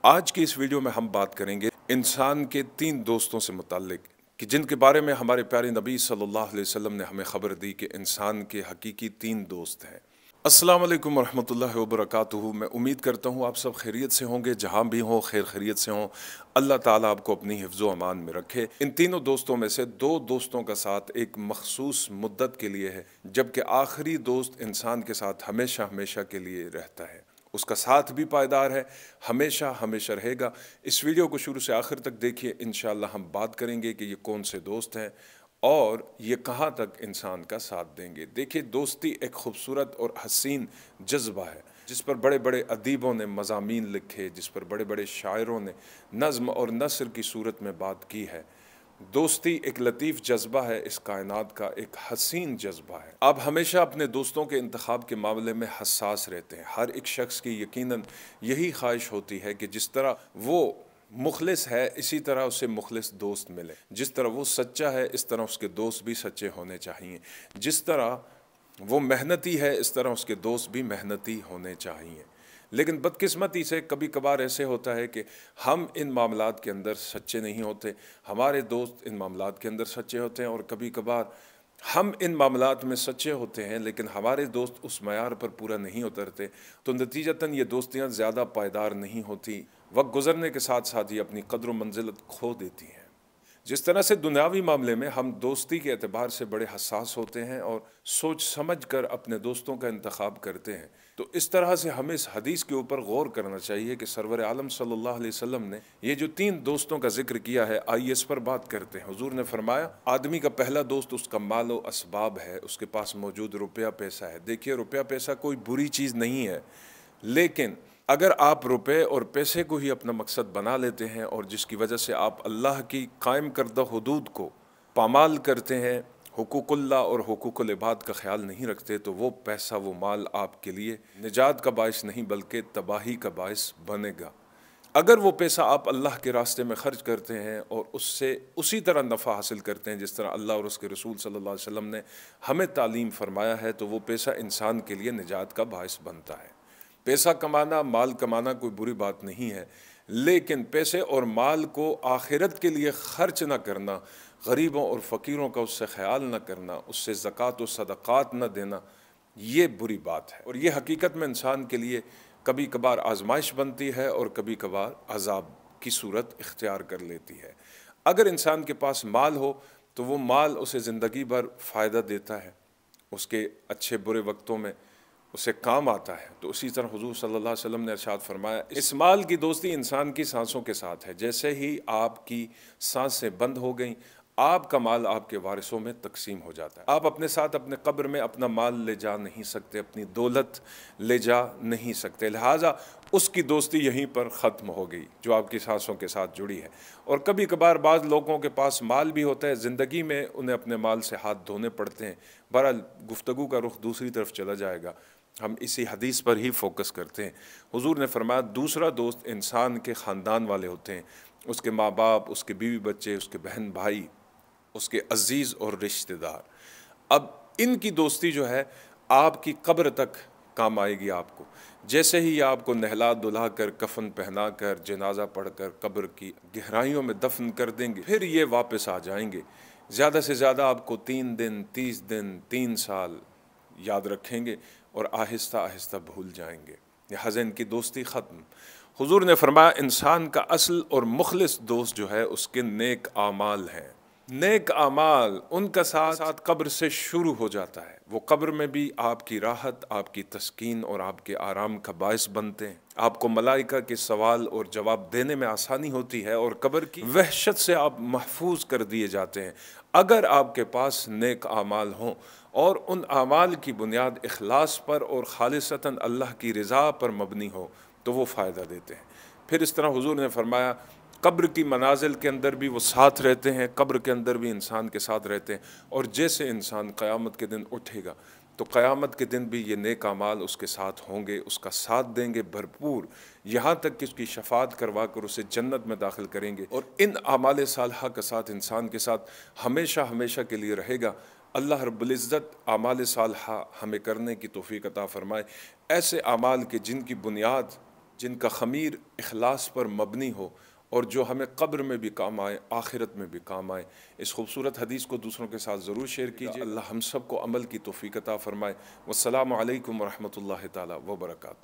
आज की इस वीडियो में हम बात करेंगे इंसान के 3 दोस्तों से मुताल्लिक कि जिनके बारे में हमारे प्यारे नबी सल्लल्लाहु अलैहि वसल्लम ने हमें खबर दी कि इंसान के हकीकी 3 दोस्त हैं। अस्सलाम वालेकुम रहमतुल्लाहि व बरकातुहू। मैं उम्मीद करता हूँ आप सब खैरियत से होंगे, जहाँ भी हों खैर खैरियत से हों। अल्लाह ताला आपको अपनी हिफ्ज़ो अमान में रखे। इन तीनों दोस्तों में से 2 दोस्तों का साथ एक मखसूस मुद्दत के लिए है, जबकि आखिरी दोस्त इंसान के साथ हमेशा हमेशा के लिए रहता है। उसका साथ भी पायदार है, हमेशा हमेशा रहेगा। इस वीडियो को शुरू से आखिर तक देखिए, इंशाअल्लाह हम बात करेंगे कि ये कौन से दोस्त हैं और ये कहाँ तक इंसान का साथ देंगे। देखिए, दोस्ती एक खूबसूरत और हसीन जज्बा है जिस पर बड़े बड़े अदीबों ने मज़ामीन लिखे, जिस पर बड़े बड़े शायरों ने नज़्म और नस्र की सूरत में बात की है। दोस्ती एक लतीफ़ जज्बा है, इस कायनात का एक हसीन जज्बा है। आप हमेशा अपने दोस्तों के इंतखाब के मामले में हसास रहते हैं। हर एक शख्स की यकीनन यही ख्वाहिश होती है कि जिस तरह वो मुखलिस है, इसी तरह उसे मुखलिस दोस्त मिले। जिस तरह वो सच्चा है, इस तरह उसके दोस्त भी सच्चे होने चाहिए। जिस तरह वो मेहनती है, इस तरह उसके दोस्त भी मेहनती होने चाहिए। लेकिन बदकिस्मती से कभी कभार ऐसे होता है कि हम इन मामलात के अंदर सच्चे नहीं होते, हमारे दोस्त इन मामलात के अंदर सच्चे होते हैं, और कभी कभार हम इन मामलात में सच्चे होते हैं लेकिन हमारे दोस्त उस मयार पर पूरा नहीं उतरते। तो नतीजतन ये दोस्तियाँ ज़्यादा पायदार नहीं होती, वक्त गुजरने के साथ साथ ही अपनी कद्र मंजिलत खो देती हैं। जिस तरह से दुनियावी मामले में हम दोस्ती के एतबार से बड़े हसास होते हैं और सोच समझ कर अपने दोस्तों का इंतखाब करते हैं, तो इस तरह से हमें इस हदीस के ऊपर गौर करना चाहिए कि सरवर आलम सल्लल्लाहु अलैहि वसल्लम ने ये जो 3 दोस्तों का जिक्र किया है, आइए इस पर बात करते हैं। हुजूर ने फरमाया, आदमी का पहला दोस्त उसका माल व असबाब है, उसके पास मौजूद रुपया पैसा है। देखिए, रुपया पैसा कोई बुरी चीज़ नहीं है, लेकिन अगर आप रुपए और पैसे को ही अपना मकसद बना लेते हैं और जिसकी वजह से आप अल्लाह की कायम करदा हुदूद को पामाल करते हैं, हुकूकुल्लाह और हुकूकुल इबाद का ख्याल नहीं रखते, तो वो पैसा वो माल आपके लिए निजात का बायस नहीं बल्कि तबाही का बायस बनेगा। अगर वो पैसा आप अल्लाह के रास्ते में खर्च करते हैं और उससे उसी तरह नफ़ा हासिल करते हैं जिस तरह अल्लाह और उसके रसूल सल्लल्लाहु अलैहि वसल्लम ने हमें तालीम फरमाया है, तो वो पैसा इंसान के लिए निजात का बायस बनता है। पैसा कमाना, माल कमाना कोई बुरी बात नहीं है, लेकिन पैसे और माल को आखिरत के लिए खर्च ना करना, गरीबों और फ़कीरों का उससे ख्याल न करना, उससे ज़कात और सदक़ात न देना, ये बुरी बात है। और ये हकीकत में इंसान के लिए कभी कभार आजमाइश बनती है और कभी कभार अजाब की सूरत इख्तियार कर लेती है। अगर इंसान के पास माल हो तो वो माल उसे ज़िंदगी भर फ़ायदा देता है, उसके अच्छे बुरे वक्तों में उसे काम आता है। तो उसी तरह हुजूर सल्लल्लाहु अलैहि वसल्लम ने इरशाद फरमाया, इस माल की दोस्ती इंसान की सांसों के साथ है। जैसे ही आपकी सांसें बंद हो गईं, आपका माल आपके वारिसों में तकसीम हो जाता है। आप अपने साथ अपने कब्र में अपना माल ले जा नहीं सकते, अपनी दौलत ले जा नहीं सकते, लिहाजा उसकी दोस्ती यहीं पर ख़त्म हो गई जो आपकी सांसों के साथ जुड़ी है। और कभी कभार बाज़ लोगों के पास माल भी होता है, ज़िंदगी में उन्हें अपने माल से हाथ धोने पड़ते हैं। बहरहाल गुफ्तगू का रुख दूसरी तरफ चला जाएगा, हम इसी हदीस पर ही फोकस करते हैं। हुजूर ने फरमाया, दूसरा दोस्त इंसान के ख़ानदान वाले होते हैं, उसके माँ बाप, उसके बीवी बच्चे, उसके बहन भाई, उसके अजीज़ और रिश्तेदार। अब इनकी दोस्ती जो है आपकी कब्र तक काम आएगी आपको। जैसे ही आपको नहला धुला कर, कफन पहना कर, जनाजा पढ़ कर कब्र की गहराइयों में दफन कर देंगे, फिर ये वापस आ जाएंगे। ज़्यादा से ज़्यादा आपको 3 दिन, 30 दिन, 3 साल याद रखेंगे और आहिस्ता आहिस्ता भूल जाएंगे। लिहाजा इनकी दोस्ती ख़त्म। हुजूर ने फरमाया, इंसान का असल और मुखलिस दोस्त जो है उसके नेक आमाल हैं। नेक आमाल उनका साथ साथ कब्र से शुरू हो जाता है। वो कब्र में भी आपकी राहत, आपकी तस्कीन और आपके आराम का बायस बनते हैं। आपको मलाइका के सवाल और जवाब देने में आसानी होती है और कब्र की वहशत से आप महफूज कर दिए जाते हैं। अगर आपके पास नेक आमाल हों और उन आमाल की बुनियाद इखलास पर और खालिसतन अल्लाह की रज़ा पर मबनी हो, तो वो फ़ायदा देते हैं। फिर इस तरह हुजूर ने फरमाया, कब्र की मनाजिल के अंदर भी वो साथ रहते हैं, कब्र के अंदर भी इंसान के साथ रहते हैं। और जैसे इंसान क़यामत के दिन उठेगा तो क़यामत के दिन भी ये नेक अमाल उसके साथ होंगे, उसका साथ देंगे भरपूर, यहाँ तक कि उसकी शफात करवा कर उसे जन्नत में दाखिल करेंगे। और इन आमाल सालहा का साथ इंसान के साथ हमेशा हमेशा के लिए रहेगा। अल्लाह रब्बुल इज़्ज़त आमाल सालहा हमें करने की तौफ़ीक़ अता फ़रमाए, ऐसे आमाल के जिनकी बुनियाद जिनका ख़मीर इखलास पर मबनी हो और जो हमें कब्र में भी काम आए, आखिरत में भी काम आए। इस खूबसूरत हदीस को दूसरों के साथ ज़रूर शेयर कीजिए। अल्लाह हम सब को अमल की तौफ़ीक़ अता फ़रमाए। वस्सलामु अलैकुम व रहमतुल्लाहि ताला व बरकातुहू।